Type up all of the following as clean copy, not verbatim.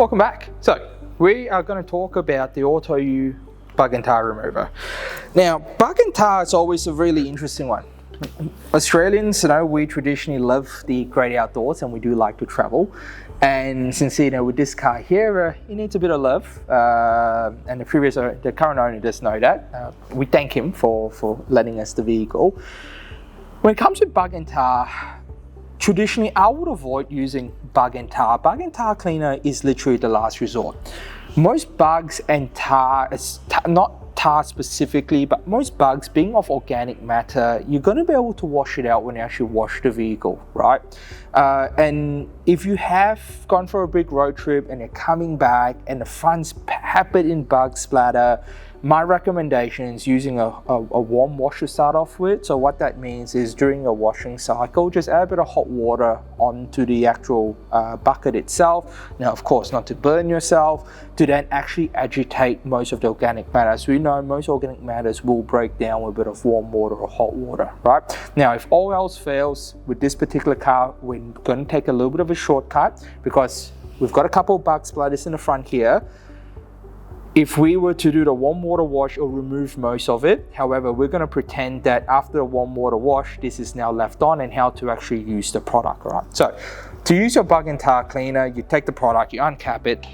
Welcome back. So we are going to talk about the AutoYou Bug Tar Remover. Now, bug and tar is always a really interesting one. Australians, we traditionally love the great outdoors and we do like to travel. And since with this car here, it needs a bit of love. And the current owner does know that. We thank him for letting us the vehicle. When it comes to bug and tar, traditionally, I would avoid using bug and tar. Bug and tar cleaner is literally the last resort. Most bugs and tar, not tar specifically, but most bugs being of organic matter, you're going to be able to wash it out when you actually wash the vehicle, right? And if you have gone for a big road trip and you're coming back and the front's peppered in bug splatter, my recommendation is using a warm wash to start off with. So what that means is during a washing cycle, just add a bit of hot water onto the actual bucket itself. Now, of course, not to burn yourself, to then actually agitate most of the organic matter. So we know most organic matters will break down with a bit of warm water or hot water, right? Now, if all else fails with this particular car, we're going to take a little bit of a shortcut because we've got a couple of bug splatters in the front here. If we were to do the warm water wash, it'll remove most of it. However, we're going to pretend that after the warm water wash, this is now left on and how to actually use the product, right? So to use your bug and tar cleaner, you take the product, you uncap it.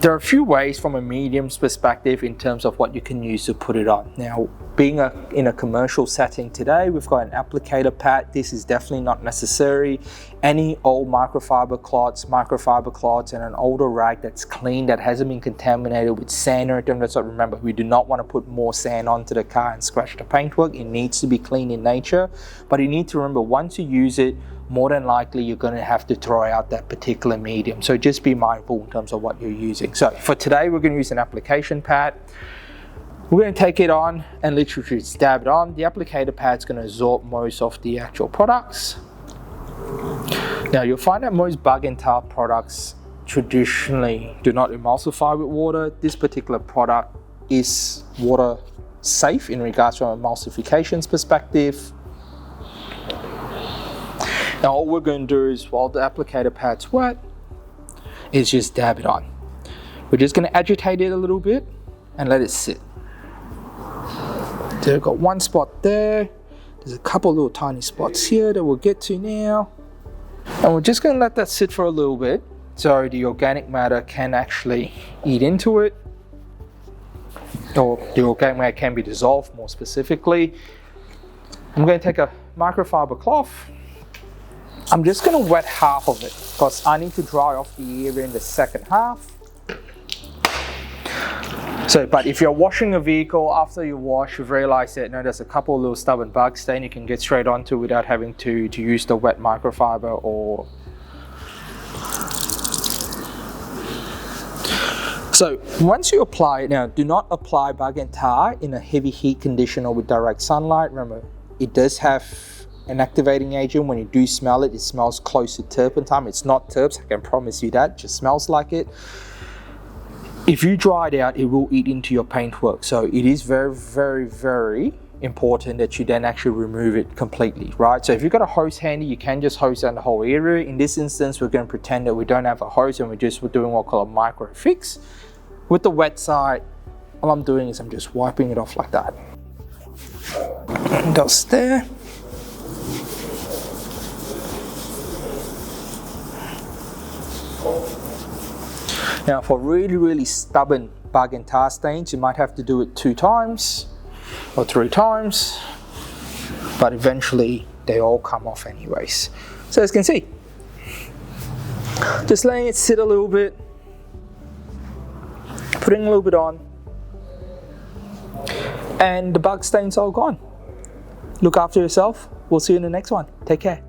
There are a few ways from a medium's perspective in terms of what you can use to put it on. Now, being in a commercial setting today, we've got an applicator pad. This is definitely not necessary. Any old microfiber cloths, and an older rag that's clean, that hasn't been contaminated with sand or anything. That's what, remember, we do not want to put more sand onto the car and scratch the paintwork. It needs to be clean in nature. But you need to remember, once you use it, more than likely you're going to have to throw out that particular medium. So just be mindful in terms of what you're using. So for today, we're going to use an application pad. We're going to take it on and literally just dab it on. The applicator pad's going to absorb most of the actual products. Now you'll find that most bug and tar products traditionally do not emulsify with water. This particular product is water safe in regards to emulsification's perspective. Now all we're going to do is, while the applicator pad's wet, is just dab it on. We're just going to agitate it a little bit and let it sit. So we've got one spot there. There's a couple little tiny spots here that we'll get to now. And we're just going to let that sit for a little bit so the organic matter can actually eat into it, or the organic matter can be dissolved more specifically. I'm going to take a microfiber cloth. I'm just going to wet half of it because I need to dry off the area in the second half. So, but if you're washing a vehicle, after you wash, you've realized that there's a couple of little stubborn bugs, then you can get straight onto without having to use the wet microfiber or... So once you apply it, now do not apply bug and tar in a heavy heat condition or with direct sunlight. Remember, it does have an activating agent. When you do smell it, it smells close to turpentine. It's not terps, I can promise you that. It just smells like it. If you dry it out, it will eat into your paintwork. So it is very, very, very important that you then actually remove it completely, right? So if you've got a hose handy, you can just hose down the whole area. In this instance, we're going to pretend that we don't have a hose and we're doing what we call a micro fix. With the wet side, all I'm doing is I'm just wiping it off like that. Goes there. Now for really, really stubborn bug and tar stains, you might have to do it 2 times or 3 times, but eventually they all come off anyways. So as you can see, just letting it sit a little bit, putting a little bit on, and the bug stains are all gone. Look after yourself. We'll see you in the next one. Take care.